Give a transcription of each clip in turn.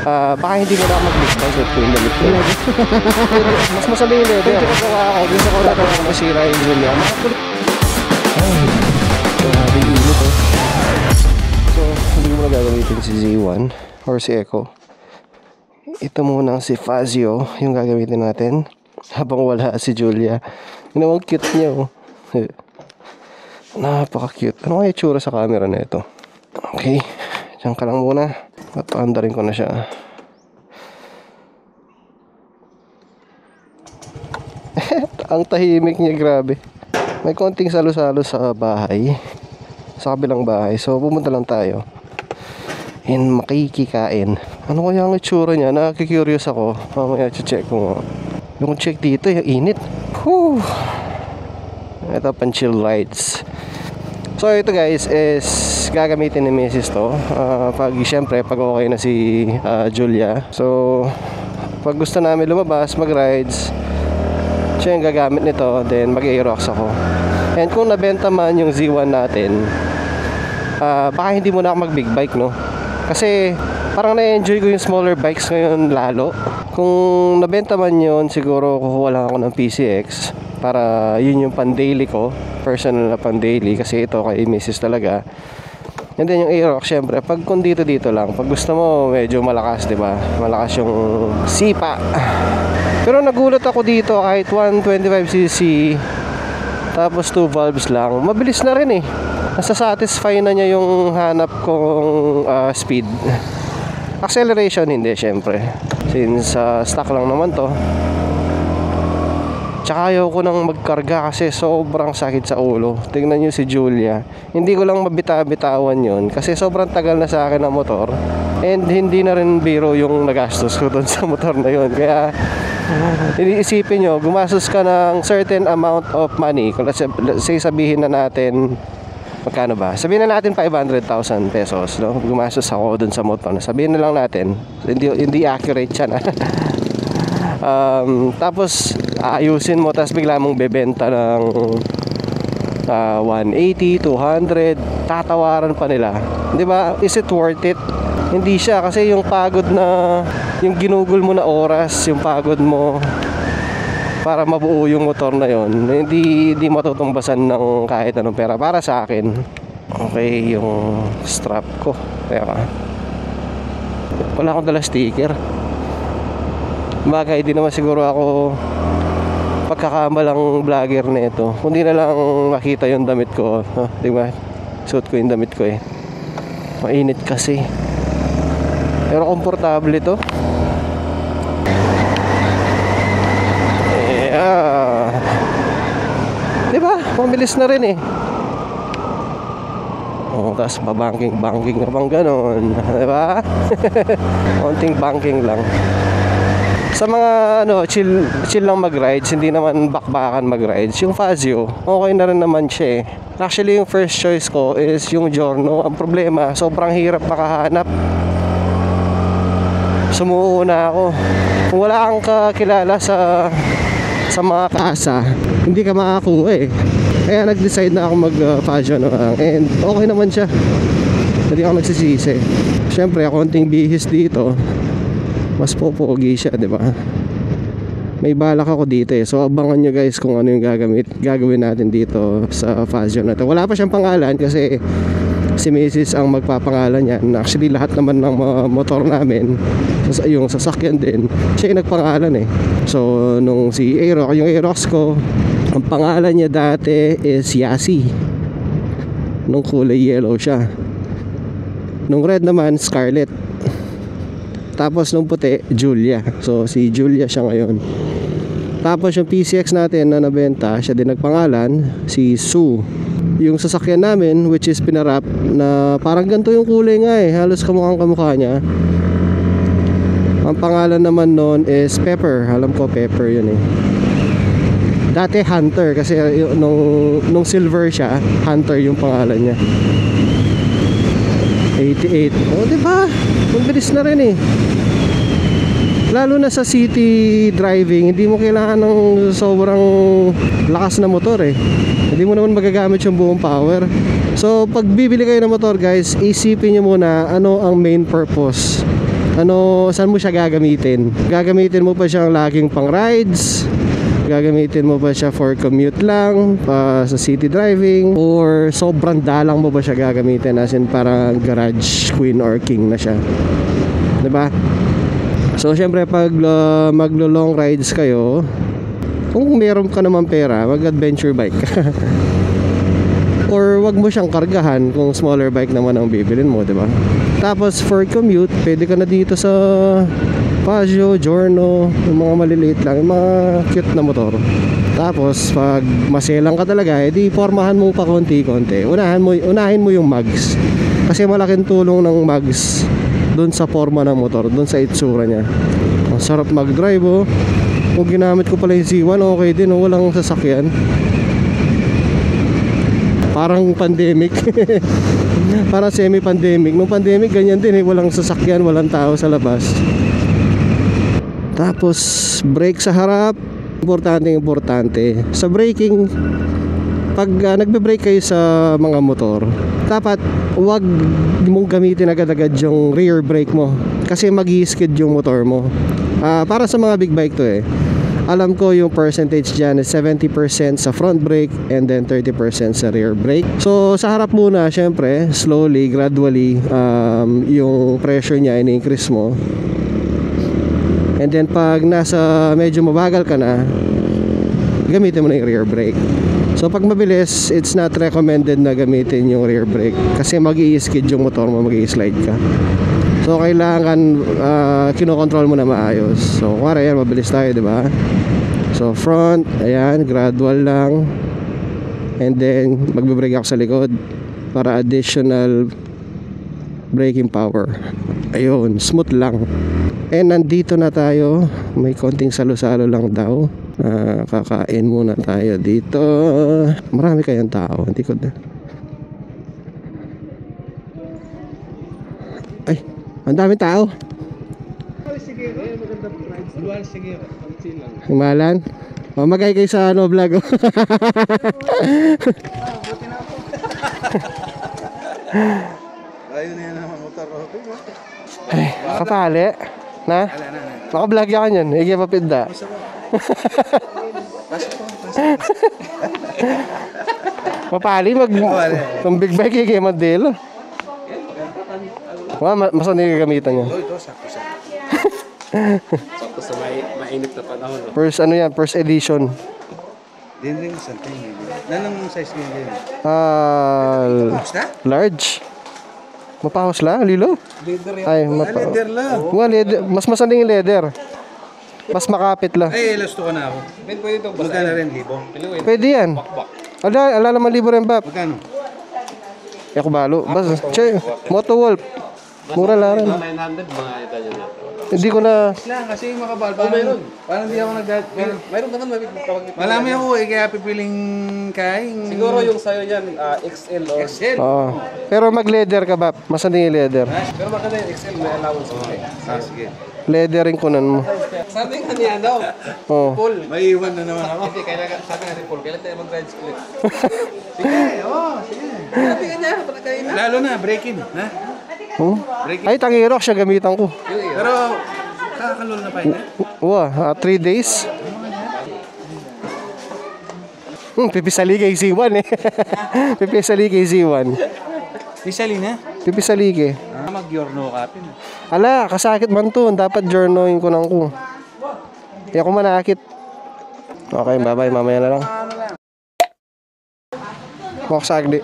Baka hindi mo na mag-discount ko yung damit ko. Mas masali yung leather. Gusto ko lang kung masira yung Julia. Ay, grabe yung init oh. So, hindi ko na gagamitin si Z1 or si Echo. Ito muna si Fazio yung gagamitin natin habang wala si Julia. Yung cute niya oh. Napaka-cute. Ano kaya itsura sa camera na ito? Okay, diyan ka lang muna. Papaandarin ko na siya. Ang tahimik niya, grabe. May konting salo-salo sa bahay, sa kabilang bahay. So pumunta lang tayo and makikikain. Ano kaya ang itsura niya? Nakikurious ako. Mamaya check ko. Yung check dito, yung init. Whew. Ito pang chill rides. So ito guys is gagamitin ni Mrs. to syempre pag okay na si Julia. So pag gusto namin lumabas mag-rides, siya yung gagamit nito, then mag-aerox ako. And kung nabenta man yung Z1 natin, baka hindi mo na ako mag-big bike, no? Kasi parang na-enjoy ko yung smaller bikes ngayon lalo. Kung nabenta man yun, siguro kukuha lang ako ng PCX para yun yung pan-daily ko, personal na pan-daily, kasi ito kay Mrs. talaga. And then yung Aerox, syempre pag kung dito lang, pag gusto mo medyo malakas, diba? Malakas yung sipa. Pero nagulat ako dito, kahit 125cc tapos 2 valves lang, mabilis na rin eh. Nasa-satisfy na niya yung hanap kong speed. Acceleration hindi, syempre, since stock lang naman to. Tsaka ayaw ko nang magkarga kasi sobrang sakit sa ulo. Tingnan nyo si Julia. Hindi ko lang mabita-bitawan yun kasi sobrang tagal na sa akin ang motor. And hindi na rin biro yung nagastos ko doon sa motor na yun. Kaya iniisipin nyo, gumastos ka ng certain amount of money. Kung say sabihin na natin, magkano ba? Sabihin na natin 500,000 pesos, no? Gumastos ako doon sa motor. Sabihin na lang natin, hindi accurate siya na. Tapos aayusin mo, tapos bigla mong bebenta ng 180, 200, tatawaran pa nila, di ba? Is it worth it? Hindi siya, kasi yung pagod na, yung ginugol mo na oras, yung pagod mo para mabuo yung motor na yon, hindi matutumbasan ng kahit anong pera para sa akin. Okay, yung strap ko, teka, wala akong dala sticker. Bagay, di naman siguro ako pagkakamalang vlogger na ito. Kundi na lang makita yung damit ko. Di ba? Suot ko yung damit ko eh. Mainit kasi. Pero komportable ito. Yeah. Di ba? Mabilis na rin eh. Oh, tapos banking na bang ganon. Di ba? Konting banking lang. Sa mga chill lang mag-rides, hindi naman bakbakan mag-rides, yung Fazio, okay na rin naman siya eh. Actually, yung first choice ko is yung Giorno. Ang problema, sobrang hirap makahanap. Sumuo na ako. Kung wala kang kakilala sa mga kasa, hindi ka makakuha eh. Kaya nag-decide na ako mag-Fazio and okay naman siya. Hindi ako nagsisisi. Siyempre, konting bihis dito, mas popogi siya, di ba? May balak ako dito eh. So abangan nyo guys kung ano yung gagawin natin dito sa Fazio na to. Wala pa siyang pangalan kasi si Mrs. ang magpapangalan niya. Actually lahat naman ng motor namin, yung sasakyan din, siya yung nagpangalan eh. So nung si Aerox, yung Aerox ko, ang pangalan niya dati is Yasi. Nung kulay yellow siya. Nung red naman, Scarlet. Tapos nung puti, Julia. So si Julia siya ngayon. Tapos yung PCX natin na nabenta, siya din nagpangalan, si Sue. Yung sasakyan namin, which is pinarap, na parang ganito yung kulay nga eh, halos kamukhang kamukha niya. Ang pangalan naman nun is Pepper. Alam ko Pepper yun eh. Dati Hunter, kasi nung silver siya, Hunter yung pangalan niya. 88. Oh, diba? Mabilis na rin eh. Lalo na sa city driving, hindi mo kailangan ng sobrang lakas na motor eh. Hindi mo naman magagamit yung buong power. So pag bibili kayo ng motor guys, isipin nyo muna ano ang main purpose Saan mo siya gagamitin? Gagamitin mo pa siyang laging pang rides, gagamitin mo ba siya for commute lang, sa city driving, or sobrang dalang mo ba siya gagamitin, as in parang garage queen or king na siya, diba? So syempre pag maglo long rides kayo, kung meron ka naman pera, mag adventure bike or wag mo siyang kargahan kung smaller bike naman ang bibilin mo, diba? Tapos for commute, pwede ka na dito sa Pajero, Giorno, yung mga maliliit lang, yung mga cute na motor. Tapos pag maselang ka talaga, edi formahan mo pa konti-konti. Unahin mo yung mags, kasi malaking tulong ng mags doon sa forma ng motor, doon sa itsura niya. Ang sarap mag-drive, oh. Kung ginamit ko pala yung Z1, okay din, oh. Walang sasakyan. Parang pandemic. Parang semi-pandemic. Nung pandemic, ganyan din, eh. Walang sasakyan, walang tao sa labas. Tapos brake sa harap, importante. Sa braking, pag nagbe-brake kayo sa mga motor, dapat wag mong gamitin agad-agad yung rear brake mo, kasi mag-i-skid yung motor mo. Para sa mga big bike to, eh. Alam ko yung percentage dyan is 70% sa front brake and then 30% sa rear brake. So sa harap muna, syempre, slowly, gradually, yung pressure niya ini-increase mo. And then pag nasa medyo mabagal ka na, gamitin mo na yung rear brake. So pag mabilis, it's not recommended na gamitin yung rear brake, kasi mag-i-skid yung motor mo, mag-i-slide ka. So kailangan kinokontrol mo na maayos. So kuwari yan, mabilis tayo, diba? So front, ayan, gradual lang. And then magbe-brake ako sa likod para additional braking power. Ayun, smooth lang. And nandito na tayo. May konting salo-salo lang daw. Kakain muna tayo dito. Marami kayang tao. Hindi ko na. Ay, ang daming tao. Himalan. Mamagay kayo sa vlog. Ayun na yan ang motor. Ay, kapali. Na? Naka-vlog ka yan. Higi pa pinda. Mapali mag big bike higi modelo. Masa hindi gagamitan niya? Ito, sakto. Sakto sa mainit na panahon. First yan? First edition. Din rin something. Nanong size mo din? Large. Mapahos la, lilo? Leather yan. Ay, leather lang. Leather. Mas masaling yung leather. Mas makapit la. Ay, lasto ka na ako. Pwede itong basta. Magkano rin, libo? Pwede yan. Ala naman libo rin, Bap. Magkano? Ako balo. Basta, Moto Wolf. Mura lang rin. 900 mga ito nyo na. Hindi ko na... Lang, kasi makabal. Parang di ako mayroon naman malami ako eh, kaya pipiling kain. Siguro yung sayo niyan, XL o... XL? Oo. Pero mag-leather ka, Bap. Masaling yung leather. Pero maganda yung XL, may allowance mo. Sige. Leathering kunan mo. Sabi nga niya daw, Oo. Paul. May iwan na naman ako. Hindi, kailangan, sabi nga ni Paul, kailan tayo mag-ride split? Sige, sige. Sabi nga niya, patagay na. Lalo na, break-in. Ha? Ay, tangirok siya gamitan ko. Pero, kakakalol na pa yun. 3 days. Pipisali kay Z1 eh. Pipisali kay Z1. Isali na? Pipisali kay. Mag-yorno kapin. Ala, kasakit man to. Dapat journoin ko nang ko. Hindi ako manakit. Okay, bye-bye. Mamaya na lang. Maksagdi.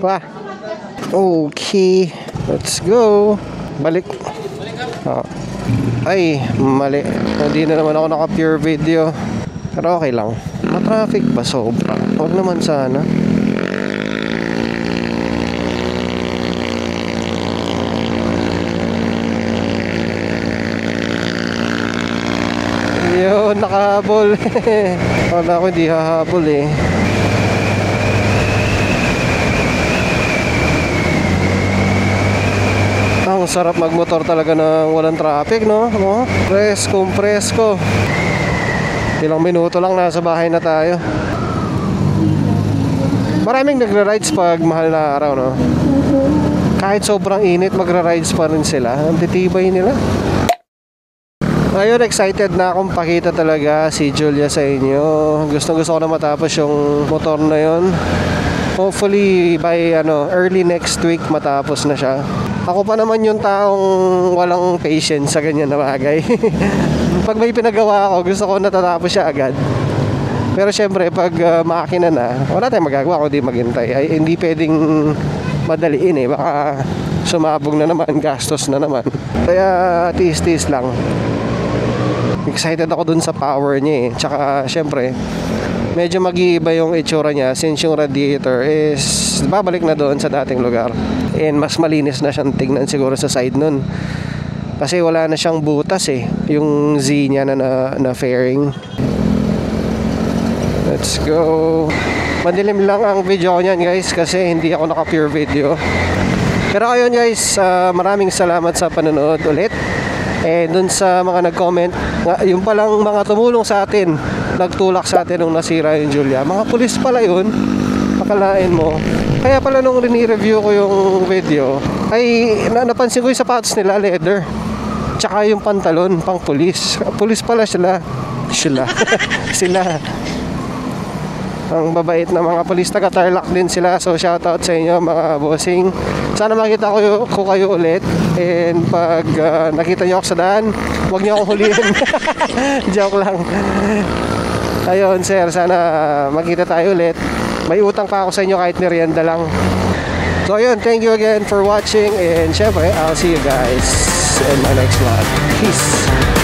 Pa. Okay. Let's go. Balik. Ay, mali. Hindi na naman ako naka-pure video. Pero okay lang. Ma-traffic ba sobra? Huwag naman sana. Yun, nakahabol. Wala ko hindi hahabol eh. Ang sarap magmotor talaga ng walang traffic, no? Presko. Ilang minuto lang nasa bahay na tayo. Maraming nagra-rides pag mahal na araw, no? kahit sobrang init, magra-rides pa rin sila. Ang titibay nila. Ayun, excited na akong pakita talaga si Julia sa inyo. Gusto ko na matapos yung motor na yun. Hopefully by early next week matapos na siya. Ako pa naman yung taong walang patience sa ganyan na bagay. Pag may pinagawa ako, gusto ko natatapos siya agad. Pero syempre pag makina na, wala tayong magagawa kundi maghintay. Ay hindi pwedeng madaliin eh. Baka sumabog na naman, gastos na naman. Kaya tiis-tiis lang. Excited ako dun sa power niya eh. Tsaka syempre medyo mag-iiba yung itsura niya since yung radiator is babalik na doon sa dating lugar. And mas malinis na siyang tingnan siguro sa side nun. Kasi wala na siyang butas eh. Yung Z niya na fairing. Let's go. Madilim lang ang video ko niyan guys kasi hindi ako naka-pure video. Pero ayun guys, maraming salamat sa panonood ulit. Dun sa mga nag-comment, yung palang mga tumulong sa atin, nagtulak sa atin nung nasira yung Julia. Mga pulis pala yun, akalain mo. Kaya pala nung rini-review ko yung video, ay napansin ko yung sapatos nila, leather. Tsaka yung pantalon, pang pulis. Pulis pala sila. Sila. Ang babait na mga pulis, taga Tarlac din sila. So shoutout sa inyo mga bossing. Sana makita ko kayo ulit. And pag nakita nyo ako sa daan, huwag nyo akong huliin. Joke lang. Ayun sir, sana makita tayo ulit. May utang pa ako sa inyo kahit merienda lang. So ayun, thank you again for watching. And syempre, I'll see you guys in my next vlog. Peace.